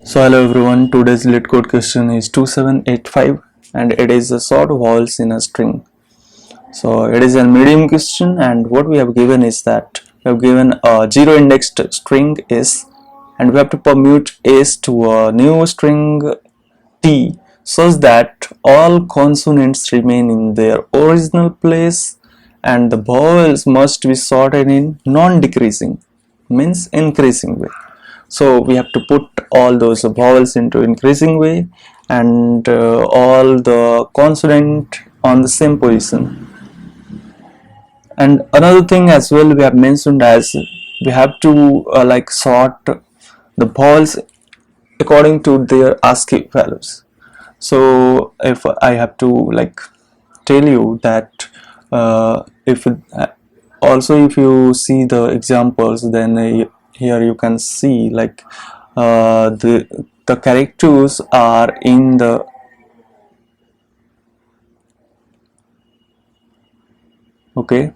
So hello everyone, today's LeetCode question is 2785 and it is a sort of vowels in a string. So it is a medium question, and what we have given is that we have given a zero indexed string s and we have to permute s to a new string t such that all consonants remain in their original place and the vowels must be sorted in non-decreasing, means increasing way. So we have to put all those vowels into increasing way and all the consonant on the same position. And another thing as well we have mentioned as we have to sort the vowels according to their ASCII values. So if I have to tell you that if also if you see the examples, then here you can see the characters are in the okay.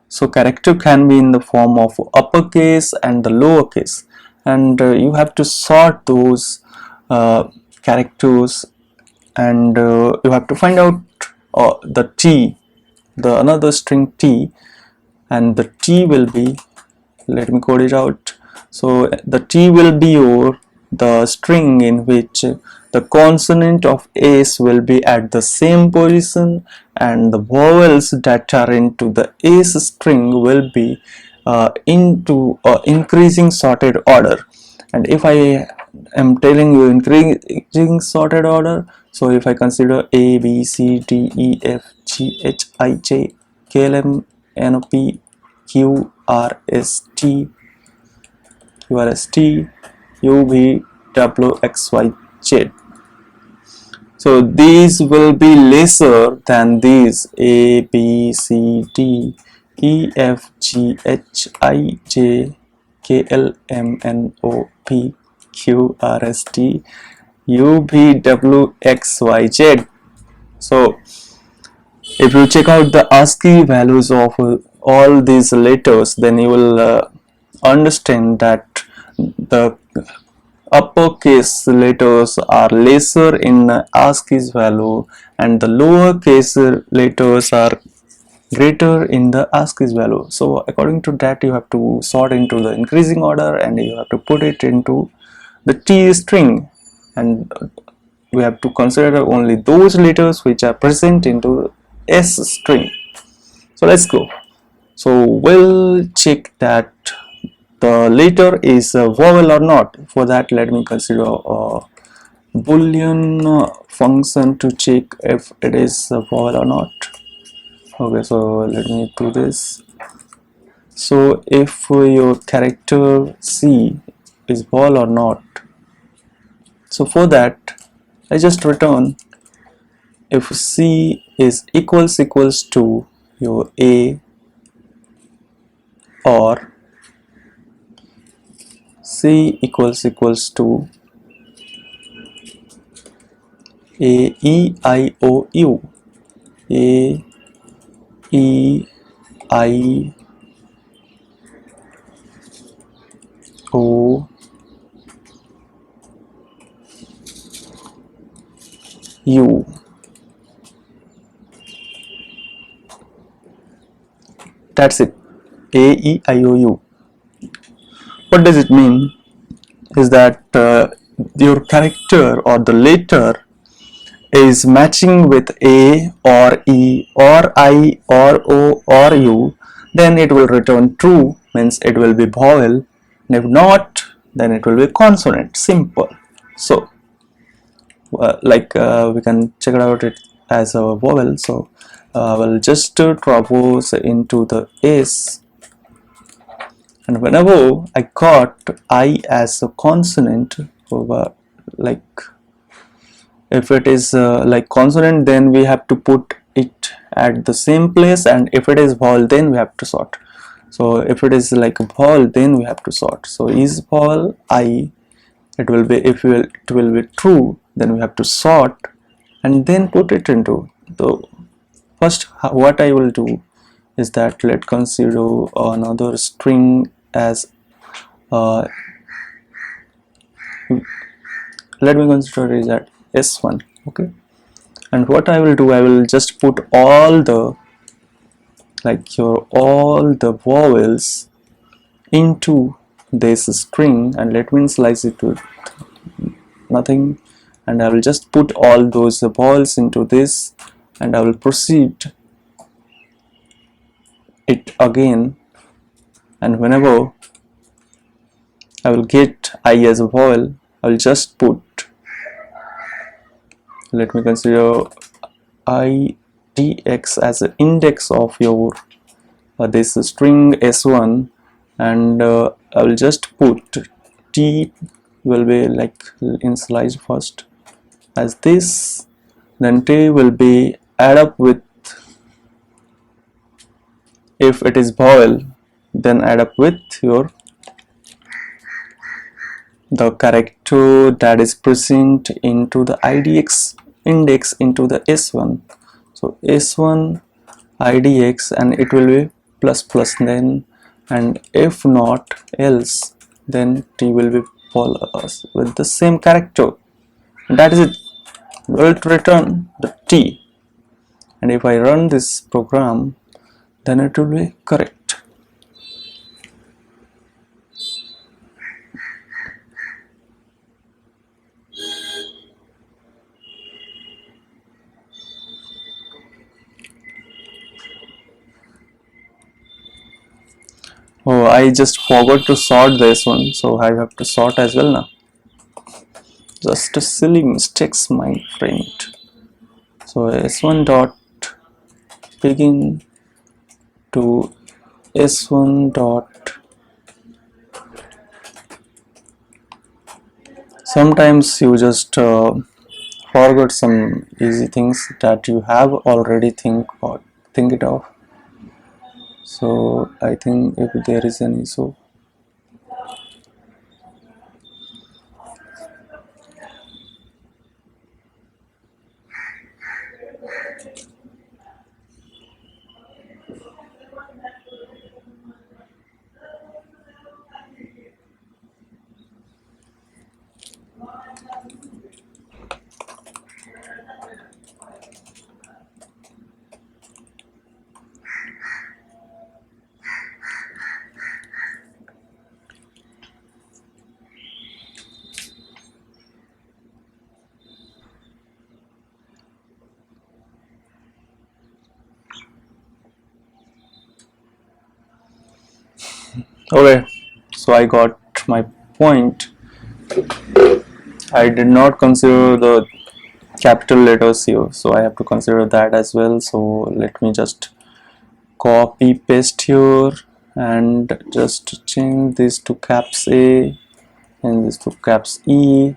So character can be in the form of uppercase and the lowercase, and you have to sort those characters, and you have to find out the t, the another string t, and the t will be, let me code it out. So the t will be the string in which the consonant of s will be at the same position and the vowels that are into the s string will be into increasing sorted order. And if I am telling you increasing sorted order, so if I consider a b c d e f g h I j k l m n o p q r s t u v w x y z. So these will be lesser than these a b c d e f g h I j k l m n o p q r s t u v w x y z. So if you check out the ASCII values of all these letters, then you will understand that the uppercase letters are lesser in ASCII's value and the lowercase letters are greater in the ASCII's value. So according to that, you have to sort into the increasing order and you have to put it into the T string, and we have to consider only those letters which are present into S string. So let's go. So we'll check that the letter is a vowel or not. For that, let me consider a boolean function to check if it is a vowel or not. Okay, so let me do this. So if your character C is vowel or not, so for that I just return if C is equals to your A, or C equals to A E I O U, A E I O U. That's it, A E I O U. What does it mean is that your character or the letter is matching with A or E or I or O or U, then it will return true, means it will be vowel, and if not, then it will be consonant. Simple. So we can check it out it as a vowel. So we'll just traverse into the S, and whenever I got I as a consonant over, if it is consonant, then we have to put it at the same place, and if it is vowel, then we have to sort. So if it is like a vowel, then we have to sort. So is vowel I, it will be, if it will be true, then we have to sort and then put it into the first. What I will do is that let's consider another string as let me consider is at s1. Okay, and what I will do, I will just put all the all the vowels into this string, and let me slice it to nothing, and I will just put all those vowels into this, and I will proceed it again, and whenever I will get I as a vowel, I will just put, let me consider I dx as an index of your this string s1, and I will just put t will be like initialized first as this, then t will be add up with, if it is vowel, then add up with your the character that is present into the idx index into the s1. So s1 idx, and it will be plus plus then, and if not else, then t will be us with the same character. That is it. Will return the t, and if I run this program, then it will be correct. Oh, I just forgot to sort this one, so I have to sort as well now. Just a silly mistakes, my friend. So s1 dot begin to s1 dot, sometimes you just forgot some easy things that you have already think it of. So I think if there is any, so okay. So I got my point. I did not consider the capital letters here, so I have to consider that as well. So let me just copy paste here and just change this to caps A, and this to caps E,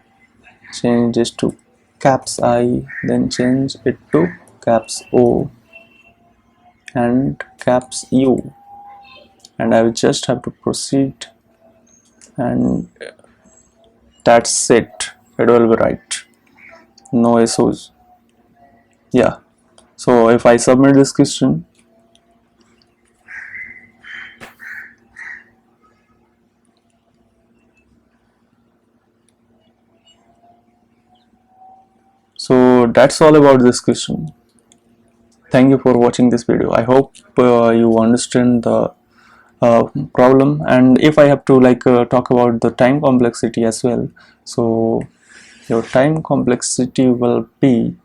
change this to caps I, then change it to caps O and caps U, and I will just have to proceed, and that's it. It will be right, no issues. Yeah, so if I submit this question, so that's all about this question. Thank you for watching this video. I hope you understand the problem, and if I have to talk about the time complexity as well, so your time complexity will be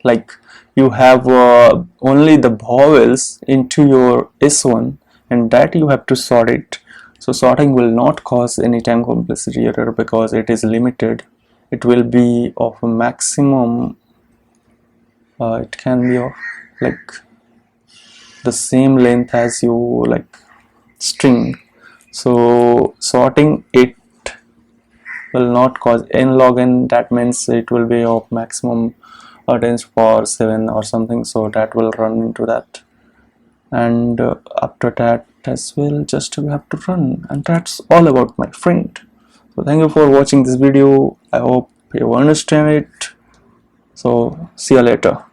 like you have only the vowels into your s1, and that you have to sort it. So sorting will not cause any time complexity error because it is limited. It will be of a maximum, it can be of like the same length as you string. So sorting it will not cause n log n, that means it will be of maximum 10 power 7 or something, so that will run into that, and after that as well just we have to run, and that's all about my friend. So thank you for watching this video. I hope you understand it. So see you later.